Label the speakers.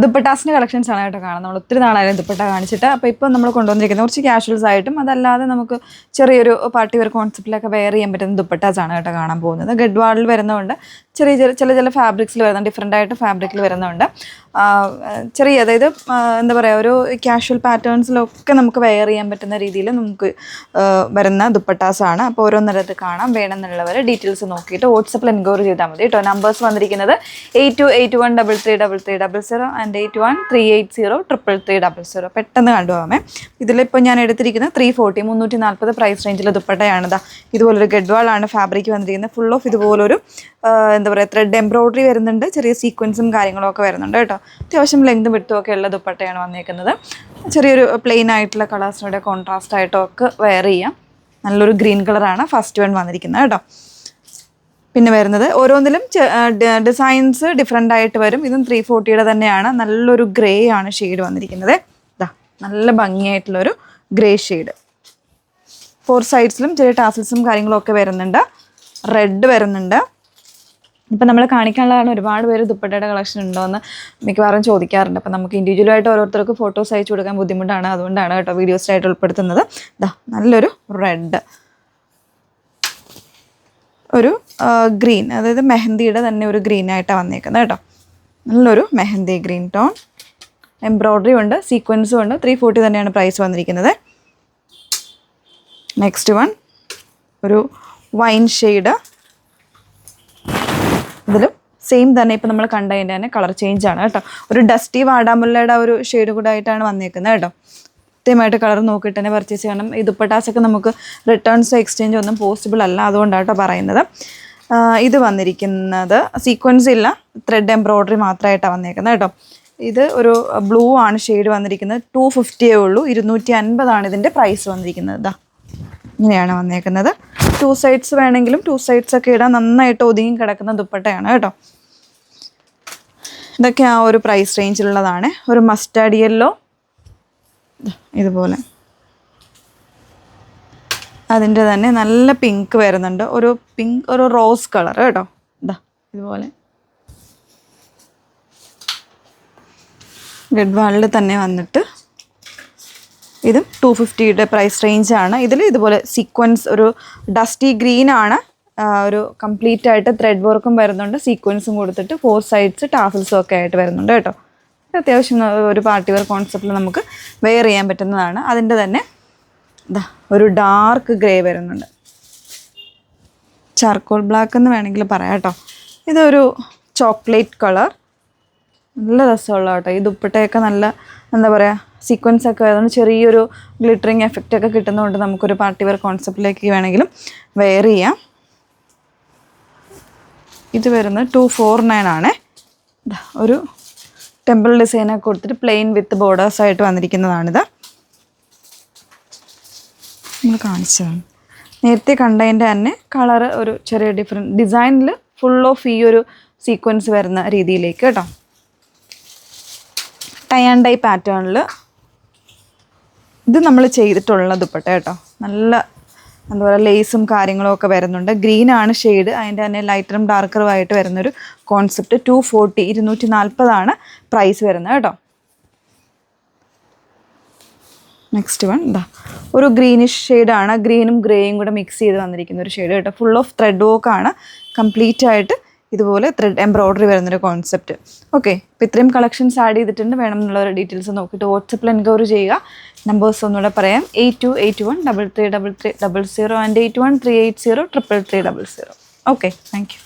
Speaker 1: ദുപ്പട്ടാസിൻ്റെ collections ആണ് കേട്ടോ കാണാം. നമ്മൾ ഒത്തിരി നാളായാലും ദുപ്പട്ട കാണിച്ചിട്ട്. അപ്പോൾ ഇപ്പോൾ നമ്മൾ കൊണ്ടുവന്നിരിക്കുന്നത് കുറച്ച് ക്യാഷ്വൽസ് ആയിട്ടും അതല്ലാതെ നമുക്ക് ചെറിയൊരു പാർട്ടി വെയർ കോൺസെപ്റ്റിലൊക്കെ വെയർ ചെയ്യാൻ പറ്റുന്ന ദുപ്പട്ടാസ് ആണ് കേട്ടോ കാണാൻ പോകുന്നത്. ഗഡ്വാളിൽ വരുന്നതുകൊണ്ട് ചില ഫാബ്രിക്സിൽ വരുന്നുണ്ട്, ഡിഫറെൻ്റ് ആയിട്ട് ഫാബ്രിക്കിൽ വരുന്നുണ്ട്. ചെറിയ അതായത് എന്താ പറയുക, ഒരു ക്യാഷ്വൽ പാറ്റേൺസിലൊക്കെ നമുക്ക് വെയർ ചെയ്യാൻ പറ്റുന്ന രീതിയിൽ നമുക്ക് വരുന്ന ദുപ്പട്ടാസാണ്. അപ്പോൾ ഓരോന്നിടത്ത് കാണാം. വേണമെന്നുള്ളവർ ഡീറ്റെയിൽസ് നോക്കിയിട്ട് വാട്സപ്പിൽ എൻക്വയറി ചെയ്താൽ മതി കേട്ടോ. നമ്പേഴ്സ് വന്നിരിക്കുന്നത് 8281333300 ആൻഡ് 8138038300. പെട്ടെന്ന് കണ്ടുപോകാമേ. ഇതിലിപ്പോൾ ഞാൻ എടുത്തിരിക്കുന്നത് 340 പ്രൈസ് റേഞ്ചിൽ ദുപ്പട്ടയാണിതാ. ഇതുപോലൊരു ഗഡ്വാളാണ് ഫാബ്രിക് വന്നിരിക്കുന്നത്. ഫുൾ ഓഫ് ഇതുപോലൊരു എന്താ പറയുക, ത്രെഡ് എംബ്രോയ്ഡറി വരുന്നുണ്ട്, ചെറിയ സീക്വൻസും കാര്യങ്ങളൊക്കെ വരുന്നുണ്ട് കേട്ടോ. അത്യാവശ്യം ലെങ്ത് വിട്ടും ഒക്കെ ഉള്ള ദുപ്പട്ടയാണ് വന്നിരിക്കുന്നത്. ചെറിയൊരു പ്ലെയിൻ ആയിട്ടുള്ള കളേഴ്സിനോടെ കോൺട്രാസ്റ്റ് ആയിട്ടോ ഒക്കെ വെയർ ചെയ്യാം. നല്ലൊരു ഗ്രീൻ കളറാണ് ഫസ്റ്റ് വൺ വന്നിരിക്കുന്നത് കേട്ടോ. പിന്നെ വരുന്നത് ഓരോന്നിലും ഡിസൈൻസ് ഡിഫറെൻ്റ് ആയിട്ട് വരും. ഇതും 340 തന്നെയാണ്. നല്ലൊരു ഗ്രേ ആണ് ഷെയ്ഡ് വന്നിരിക്കുന്നത്. ഇതാ നല്ല ഭംഗിയായിട്ടുള്ളൊരു ഗ്രേ ഷെയ്ഡ്. 4 സൈഡ്സിലും ചെറിയ ടാസൽസും കാര്യങ്ങളൊക്കെ വരുന്നുണ്ട്. റെഡ് വരുന്നുണ്ട്. ഇപ്പം നമ്മൾ കാണിക്കാനുള്ളതാണ്. ഒരുപാട് പേര് ദുപ്പട്ടയുടെ കളക്ഷൻ ഉണ്ടോ എന്ന് മിക്കവാറും ചോദിക്കാറുണ്ട്. അപ്പം നമുക്ക് ഇൻഡിവിജ്വലായിട്ട് ഓരോരുത്തർക്ക് ഫോട്ടോസ് അയച്ചു കൊടുക്കാൻ ബുദ്ധിമുട്ടാണ്. അതുകൊണ്ടാണ് കേട്ടോ വീഡിയോസിലായിട്ട് ഉൾപ്പെടുത്തുന്നത്. ഇതാ നല്ലൊരു റെഡ്, ഒരു ഗ്രീൻ, അതായത് മെഹന്തിയുടെ തന്നെ ഒരു ഗ്രീൻ ആയിട്ടാണ് വന്നേക്കുന്നത് കേട്ടോ. നല്ലൊരു മെഹന്തി ഗ്രീൻ ടോൺ. എംബ്രോയ്ഡറി ഉണ്ട്, സീക്വൻസും ഉണ്ട്. 340 തന്നെയാണ് പ്രൈസ് വന്നിരിക്കുന്നത്. നെക്സ്റ്റ് വൺ ഒരു വൈൻ ഷെയ്ഡ്. ഇതിലും സെയിം തന്നെ ഇപ്പം നമ്മൾ കണ്ടതിൻ്റെ തന്നെ കളർ ചേഞ്ച് ആണ് കേട്ടോ. ഒരു ഡസ്റ്റി വാടാമുല്ലയുടെ ഒരു ഷെയ്ഡ് കൂടെ ആയിട്ടാണ് വന്നേക്കുന്നത് കേട്ടോ. കൃത്യമായിട്ട് കളർ നോക്കിയിട്ട് തന്നെ പർച്ചേസ് ചെയ്യണം. ഈ ദുപ്പട്ടാസൊക്കെ നമുക്ക് റിട്ടേൺസോ എക്സ്ചേഞ്ചോ ഒന്നും പോസിബിൾ അല്ല, അതുകൊണ്ടാണ് കേട്ടോ പറയുന്നത്. ഇത് വന്നിരിക്കുന്നത് സീക്വൻസ് ഇല്ല, ത്രെഡ് എംബ്രോയ്ഡറി മാത്രമായിട്ടാണ് വന്നേക്കുന്നത് കേട്ടോ. ഇത് ഒരു ബ്ലൂ ആണ് ഷെയ്ഡ് വന്നിരിക്കുന്നത്. 250 ഉള്ളൂ. 250 ഇതിൻ്റെ പ്രൈസ് വന്നിരിക്കുന്നത്. ഇതാ ഇങ്ങനെയാണ് വന്നേക്കുന്നത്. 2 സൈഡ്സ് വേണമെങ്കിലും 2 സൈഡ്സ് ഒക്കെ ഇടാൻ നന്നായിട്ട് ഒതുങ്ങി കിടക്കുന്ന ദുപ്പട്ടയാണ് കേട്ടോ. ഇതൊക്കെ ആ ഒരു പ്രൈസ് റേഞ്ചിലുള്ളതാണ്. ഒരു മസ്റ്റാർഡ് യെല്ലോ ഇതുപോലെ, അതിൻ്റെ തന്നെ നല്ല പിങ്ക് വരുന്നുണ്ട്. ഒരു റോസ് കളർ കേട്ടോ. ഇതാ ഇതുപോലെ ഗഡ്വാളിൽ തന്നെ വന്നിട്ട് ഇതും 250 പ്രൈസ് റേഞ്ചാണ്. ഇതിൽ ഇതുപോലെ സീക്വൻസ് ഒരു ഡസ്റ്റി ഗ്രീൻ ആണ്. ഒരു കംപ്ലീറ്റ് ആയിട്ട് ത്രെഡ് വർക്കും വരുന്നുണ്ട്, സീക്വൻസും കൊടുത്തിട്ട് 4 സൈഡ്സ് ടാസൽസും ഒക്കെ ആയിട്ട് വരുന്നുണ്ട് കേട്ടോ. അത്യാവശ്യം ഒരു പാർട്ടി വെയർ കോൺസെപ്റ്റിൽ നമുക്ക് വെയർ ചെയ്യാൻ പറ്റുന്നതാണ്. അതിൻ്റെ തന്നെ ഇതാ ഒരു ഡാർക്ക് ഗ്രേ വരുന്നുണ്ട്, ചാർക്കോൾ ബ്ലാക്ക് എന്ന് വേണമെങ്കിൽ പറയാം കേട്ടോ. ഇതൊരു ചോക്ലേറ്റ് കളർ, നല്ല രസമുള്ള കേട്ടോ. ഈ ദുപ്പട്ടയൊക്കെ നല്ല എന്താ പറയുക, സീക്വൻസ് ഒക്കെ ആയതുകൊണ്ട് ചെറിയൊരു ഗ്ലിറ്ററിങ് എഫക്റ്റ് ഒക്കെ കിട്ടുന്നതുകൊണ്ട് നമുക്കൊരു പാർട്ടി വെയർ കോൺസെപ്റ്റിലേക്ക് വേണമെങ്കിലും വെയർ ചെയ്യാം. ഇത് വരുന്നത് 249 ആണേ. ഒരു ടെമ്പിൾ ഡിസൈനൊക്കെ കൊടുത്തിട്ട് പ്ലെയിൻ വിത്ത് ബോർഡേഴ്സ് ആയിട്ട് വന്നിരിക്കുന്നതാണിത്. നമ്മൾ കാണിച്ചതാണ്. നേരത്തെ കണ്ടതിൻ്റെ തന്നെ കളറ് ഒരു ചെറിയ ഡിഫറെൻറ്റ് ഡിസൈനിൽ ഫുൾ ഓഫ് ഈ ഒരു സീക്വൻസ് വരുന്ന രീതിയിലേക്ക് കേട്ടോ. ടൈ ആൻഡ് ഡൈ പാറ്റേണിൽ ഇത് നമ്മൾ ചെയ്തിട്ടുള്ള ദുപ്പട്ട കേട്ടോ. നല്ല എന്താ പറയുക, ലേസും കാര്യങ്ങളും ഒക്കെ വരുന്നുണ്ട്. ഗ്രീനാണ് ഷെയ്ഡ്, അതിൻ്റെ തന്നെ ലൈറ്ററും ഡാർക്കറും ആയിട്ട് വരുന്നൊരു കോൺസെപ്റ്റ്. 240 പ്രൈസ് വരുന്നത് കേട്ടോ. നെക്സ്റ്റ് വൺ ഇതാ ഒരു ഗ്രീനിഷ് ഷെയ്ഡാണ്. ഗ്രീനും ഗ്രേയും കൂടെ മിക്സ് ചെയ്ത് വന്നിരിക്കുന്ന ഒരു ഷെയ്ഡ് കേട്ടോ. ഫുൾ ഓഫ് ത്രെഡ് വർക്കാണ്, കംപ്ലീറ്റ് ആയിട്ട് ഇതുപോലെ ത്രെഡ് എംബ്രോയ്ഡറി വരുന്നൊരു കോൺസെപ്റ്റ്. ഓക്കെ, അപ്പോൾ ഇത്രയും കളക്ഷൻസ് ആഡ് ചെയ്തിട്ടുണ്ട്. വേണം എന്നുള്ളൊരു ഡീറ്റെയിൽസ് നോക്കിയിട്ട് വാട്സപ്പിൽ എൻക്വയറി ചെയ്യുക. നമ്പേഴ്സ് ഒന്നുകൂടെ പറയാം: 8281333300 ആൻഡ് 8138033300. Okay, thank you.